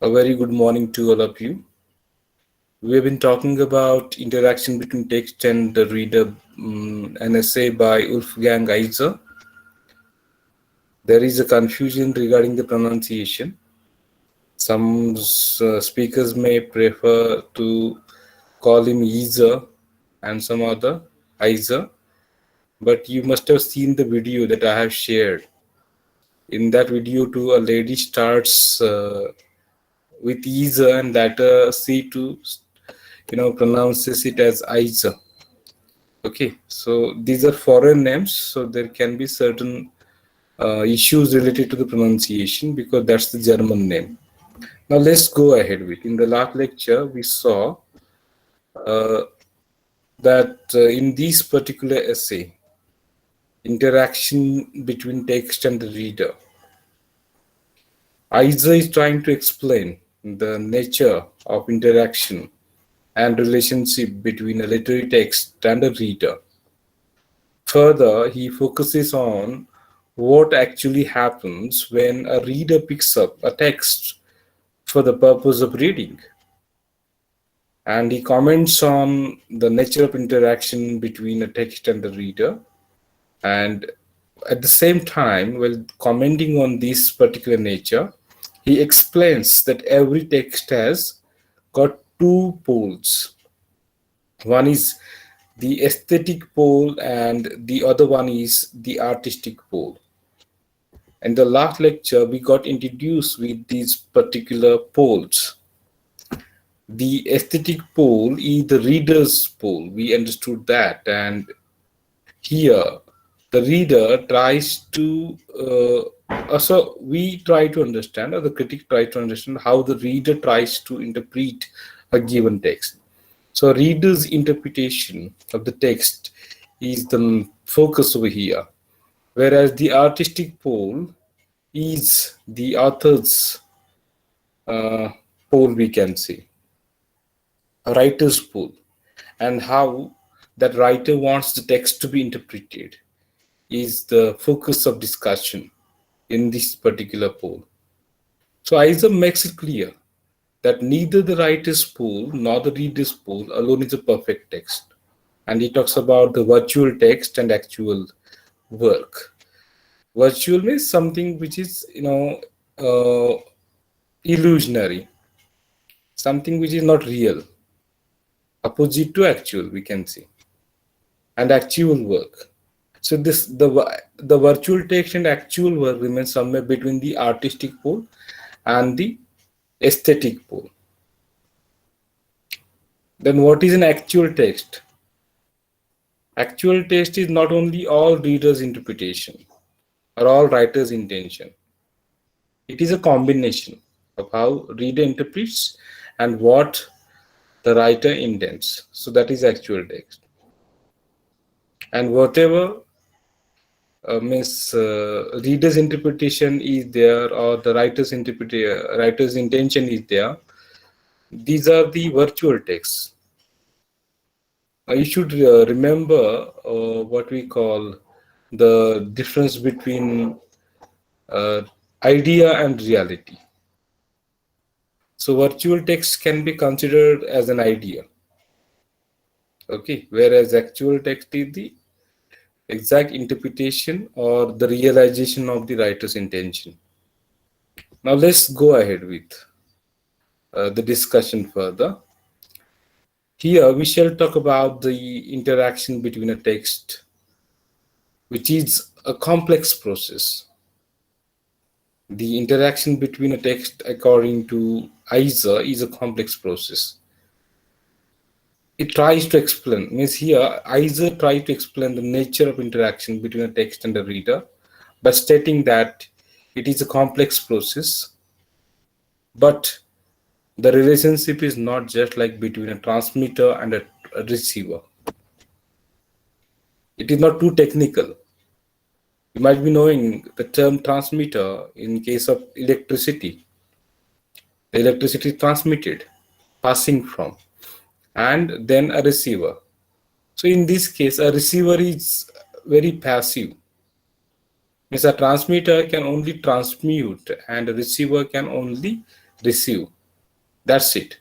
A very good morning to all of you. We have been talking about interaction between text and the reader, an essay by Wolfgang Iser. There is a confusion regarding the pronunciation. Some speakers may prefer to call him Iser and some other Iser, but you must have seen the video that I have shared. In that video, too, a lady starts with Iser and later C to pronounces it as Isa. Okay, so these are foreign names, so there can be certain issues related to the pronunciation because that's the German name. Now let's go ahead with. In the last lecture, we saw uh, that in this particular essay, interaction between text and the reader, Isa is trying to explain the nature of interaction and relationship between a literary text and a reader. Further, he focuses on what actually happens when a reader picks up a text for the purpose of reading. And he comments on the nature of interaction between a text and the reader. And at the same time, while commenting on this particular nature, he explains that every text has got two poles. One is the aesthetic pole and the other one is the artistic pole. In the last lecture, we got introduced with these particular poles. The aesthetic pole is the reader's pole. We understood that. And here, the reader tries to, also we try to understand, or the critic tries to understand how the reader tries to interpret a given text. So reader's interpretation of the text is the focus over here, whereas the artistic pole is the author's pole, we can say, a writer's pole, and how that writer wants the text to be interpreted is the focus of discussion in this particular pole. So Isa makes it clear that neither the writer's pole nor the reader's pole alone is a perfect text. And he talks about the virtual text and actual work. Virtual means something which is, illusionary, something which is not real, opposite to actual, we can say, and actual work. So this the virtual text and actual work remains somewhere between the artistic pole and the aesthetic pole. Then what is an actual text? Actual text is not only all readers' interpretation or all writers' intention. It is a combination of how reader interprets and what the writer intends. So that is actual text. And whatever means reader's interpretation is there or the writer's intention is there, these are the virtual texts. You should remember what we call the difference between uh, idea and reality. So virtual text can be considered as an idea, okay, whereas actual text is the exact interpretation or the realization of the writer's intention. Now let's go ahead with the discussion further. Here we shall talk about the interaction between a text, which is a complex process. The interaction between a text, according to Isa, is a complex process. It tries to explain, means here Isa tries to explain the nature of interaction between a text and a reader by stating that it is a complex process, but the relationship is not just like between a transmitter and a receiver. It is not too technical. You might be knowing the term transmitter in case of electricity. The electricity is transmitted, passing from, and then a receiver. So in this case, a receiver is very passive. Means a transmitter can only transmute and a receiver can only receive. That's it.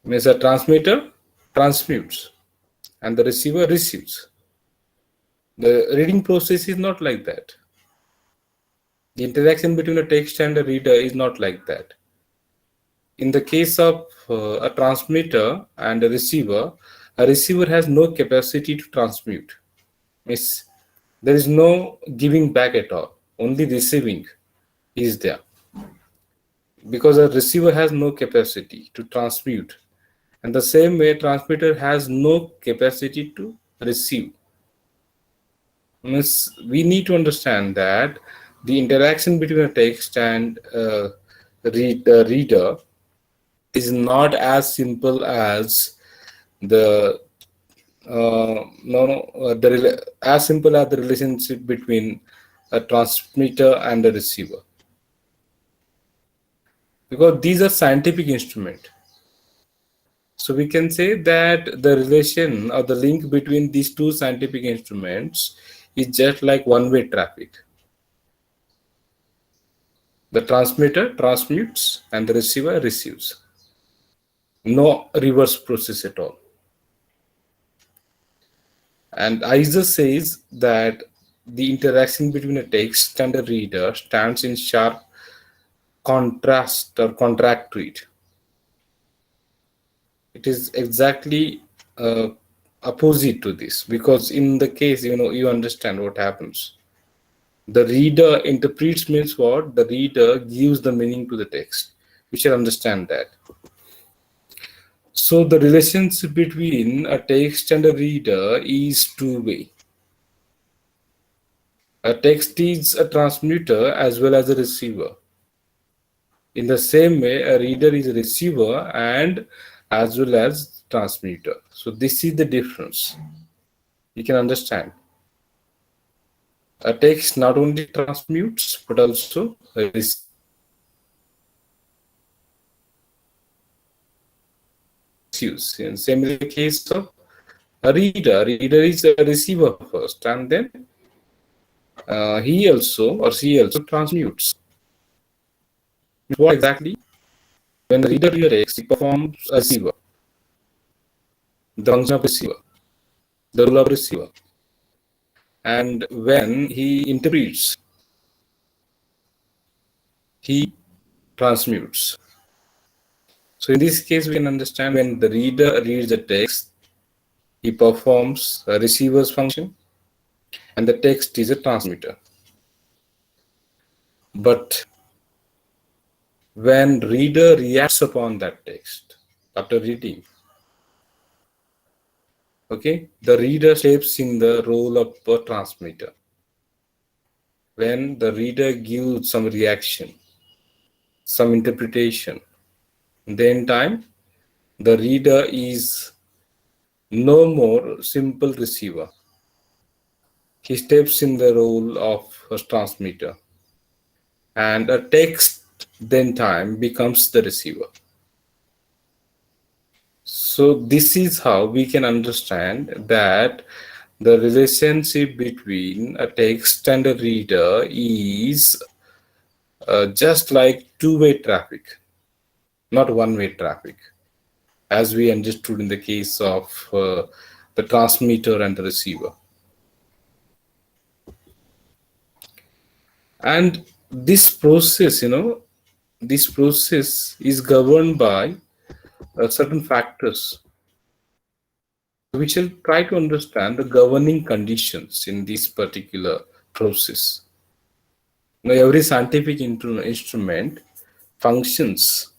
Means a transmitter transmutes and the receiver receives. The reading process is not like that. The interaction between a text and a reader is not like that. In the case of a transmitter and a receiver has no capacity to transmute. Means there is no giving back at all. Only receiving is there. Because a receiver has no capacity to transmute. And the same way, transmitter has no capacity to receive. Means we need to understand that the interaction between a text and a reader is not as simple as the as simple as the relationship between a transmitter and a receiver, because these are scientific instruments. So we can say that the relation or the link between these two scientific instruments is just like one-way traffic. The transmitter transmutes and the receiver receives. No reverse process at all. And Isa says that the interaction between a text and a reader stands in sharp contrast or contract to it. It is exactly opposite to this, because in the case, you understand what happens. The reader interprets means what? The reader gives the meaning to the text. We should understand that. So the relationship between a text and a reader is two-way. A text is a transmitter as well as a receiver. In the same way, a reader is a receiver and as well as transmitter. So this is the difference. You can understand. A text not only transmutes but also receives. And same in the case of a reader. Reader is a receiver first, and then he also or she also transmutes. What exactly? When the reader reads a text, he performs a receiver, the function of receiver, the role of receiver. And when he interprets, he transmutes. So in this case, we can understand when the reader reads the text, he performs a receiver's function, and the text is a transmitter. But when reader reacts upon that text after reading, okay, the reader steps in the role of a transmitter. When the reader gives some reaction, some interpretation, then time the reader is no more simple receiver. He steps in the role of a transmitter, and a text then time becomes the receiver. So this is how we can understand that the relationship between a text and a reader is just like two-way traffic, not one-way traffic, as we understood in the case of the transmitter and the receiver. And this process, this process is governed by certain factors. We shall try to understand the governing conditions in this particular process. Now, every scientific instrument functions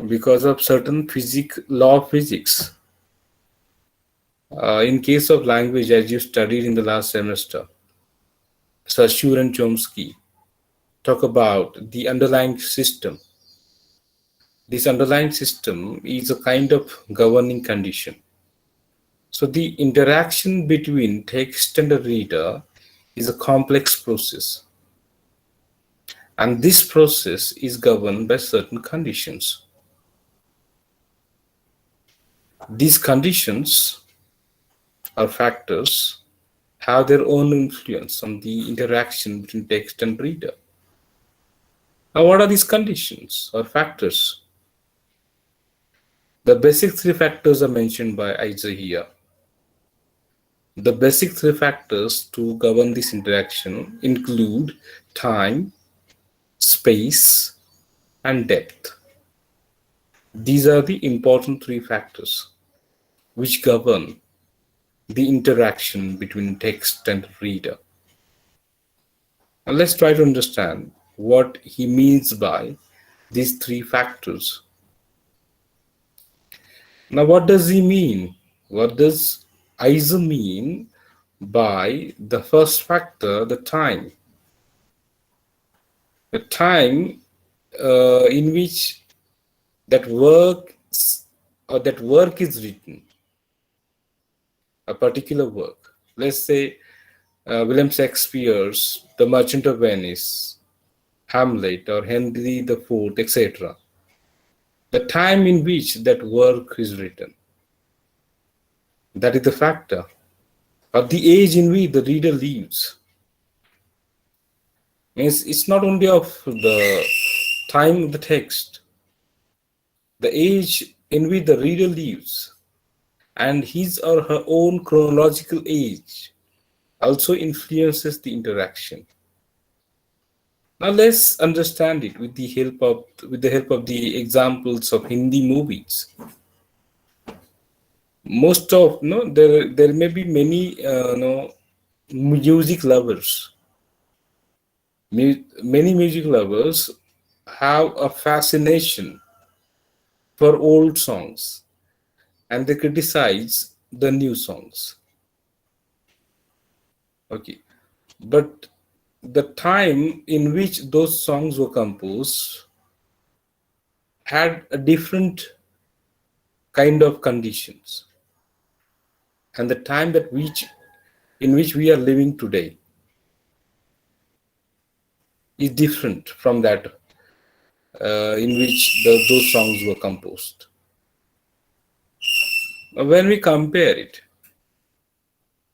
because of certain law of physics. In case of language, as you studied in the last semester, Saussure and Chomsky talk about the underlying system. This underlying system is a kind of governing condition. So the interaction between text and a reader is a complex process. And this process is governed by certain conditions. These conditions or factors have their own influence on the interaction between text and reader. Now, what are these conditions or factors? The basic three factors are mentioned by Isa here. The basic three factors to govern this interaction include time, space, and depth. These are the important three factors which govern the interaction between text and reader. Now let's try to understand what he means by these three factors. Now, what does he mean? What does Isa mean by the first factor, the time? The time in which that work is written, a particular work. Let's say William Shakespeare's The Merchant of Venice, Hamlet, or Henry the Fourth, etc. The time in which that work is written, that is the factor, or the age in which the reader lives. Means it's not only of the time of the text, the age in which the reader lives, and his or her own chronological age also influences the interaction. Now let's understand it with the help of the examples of Hindi movies. Most of there may be many music lovers. Many music lovers have a fascination for old songs, and they criticize the new songs. Okay, but the time in which those songs were composed had a different kind of conditions, and the time that which in which we are living today is different from that in which those songs were composed. When we compare it,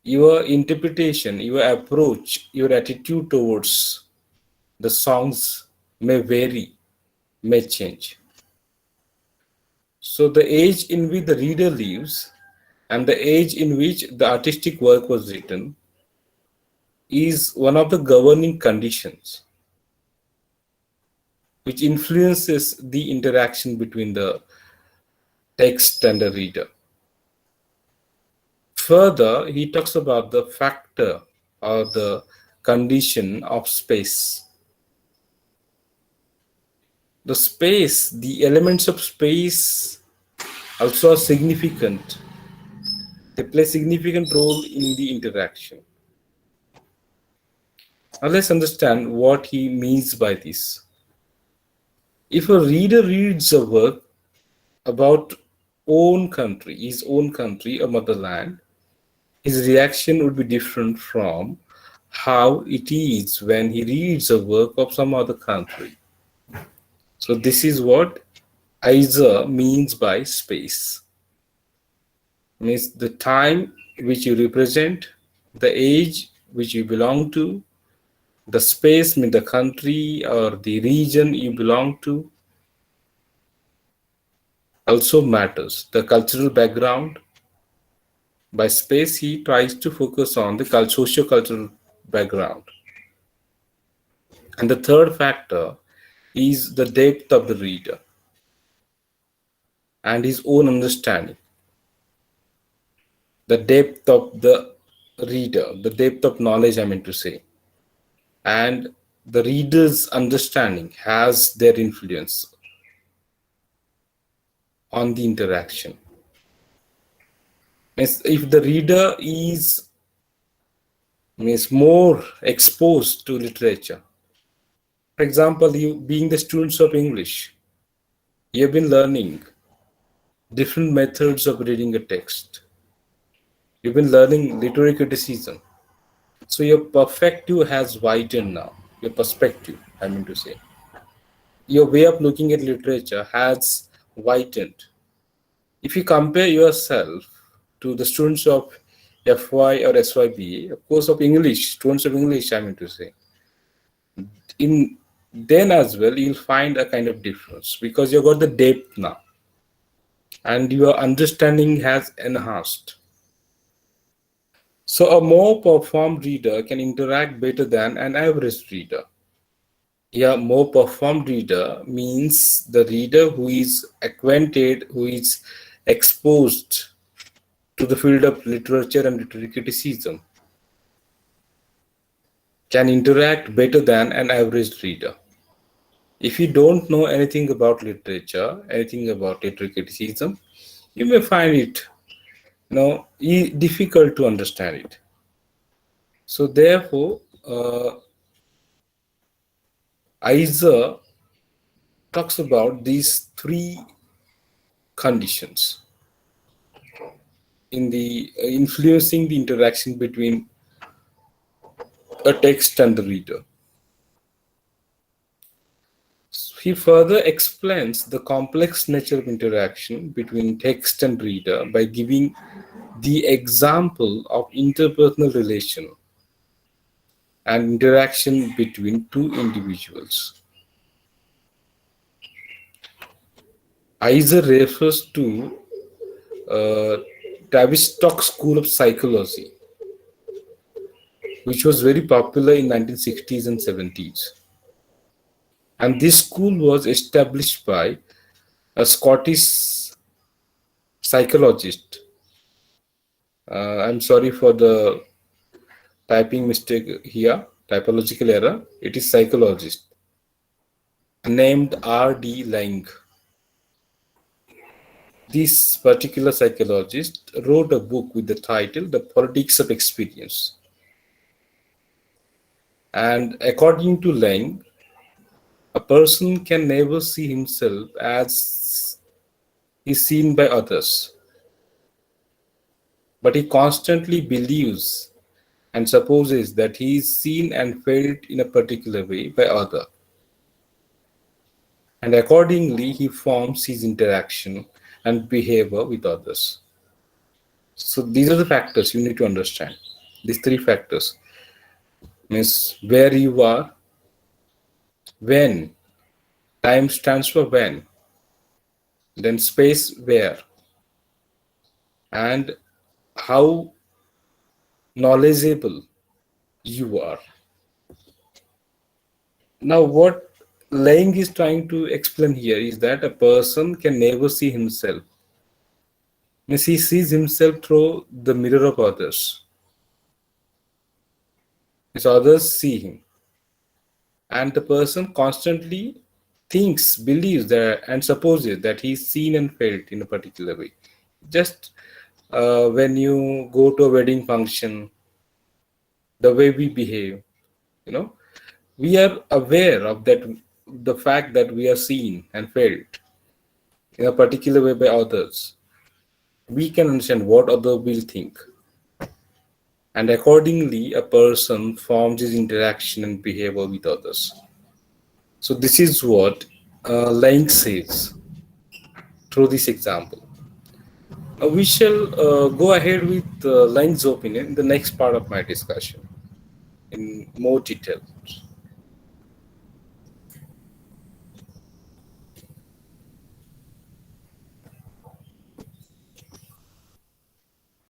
your interpretation, your approach, your attitude towards the songs may vary, may change. So the age in which the reader lives and the age in which the artistic work was written is one of the governing conditions which influences the interaction between the text and the reader. Further, he talks about the factor or the condition of space. The space, the elements of space also are significant. They play a significant role in the interaction. Now let's understand what he means by this. If a reader reads a work about his own country, a motherland, his reaction would be different from how it is when he reads a work of some other country. So this is what Isa means by space. Means the time which you represent, the age which you belong to, the space means the country or the region you belong to also matters. The cultural background. By space, he tries to focus on the socio-cultural background. And the third factor is the depth of the reader and his own understanding. The depth of the reader, the depth of knowledge, I mean to say. And the reader's understanding has their influence on the interaction. If the reader is more exposed to literature, for example, you being the students of English, you have been learning different methods of reading a text. You've been learning literary criticism. So your perspective has widened now. Your perspective, I mean to say. Your way of looking at literature has widened. If you compare yourself to the students of FY or SYBA, of course, of English, students of English, I mean to say, in then as well you'll find a kind of difference because you got the depth now and your understanding has enhanced. So a more performed reader can interact better than an average reader. Yeah, more performed reader means the reader who is acquainted, who is exposed to the field of literature and literary criticism, can interact better than an average reader. If you don't know anything about literature, anything about literary criticism, you may find it, difficult to understand it. So therefore, Isa talks about these three conditions in the influencing the interaction between a text and the reader. He further explains the complex nature of interaction between text and reader by giving the example of interpersonal relation and interaction between two individuals. Isa refers to uh, Tavistock School of Psychology, which was very popular in 1960s and 70s. And this school was established by a Scottish psychologist. I'm sorry for the typing mistake here, typological error. It is psychologist named R.D. Laing. This particular psychologist wrote a book with the title The Politics of Experience. And according to Laing, a person can never see himself as is seen by others, but he constantly believes and supposes that he is seen and felt in a particular way by other, and accordingly he forms his interaction and behavior with others. So these are the factors you need to understand. These three factors means where you are, when, time stands for when, then space where, and how knowledgeable you are. Now, what Lang is trying to explain here is that a person can never see himself. Means he sees himself through the mirror of others. Means others see him. And the person constantly thinks, believes that, and supposes that he is seen and felt in a particular way. Just when you go to a wedding function, the way we behave, you know, we are aware of that, the fact that we are seen and felt in a particular way by others. We can understand what other will think, and accordingly a person forms his interaction and behavior with others. So this is what Lang says through this example. We shall go ahead with Lang's opinion in the next part of my discussion in more detail.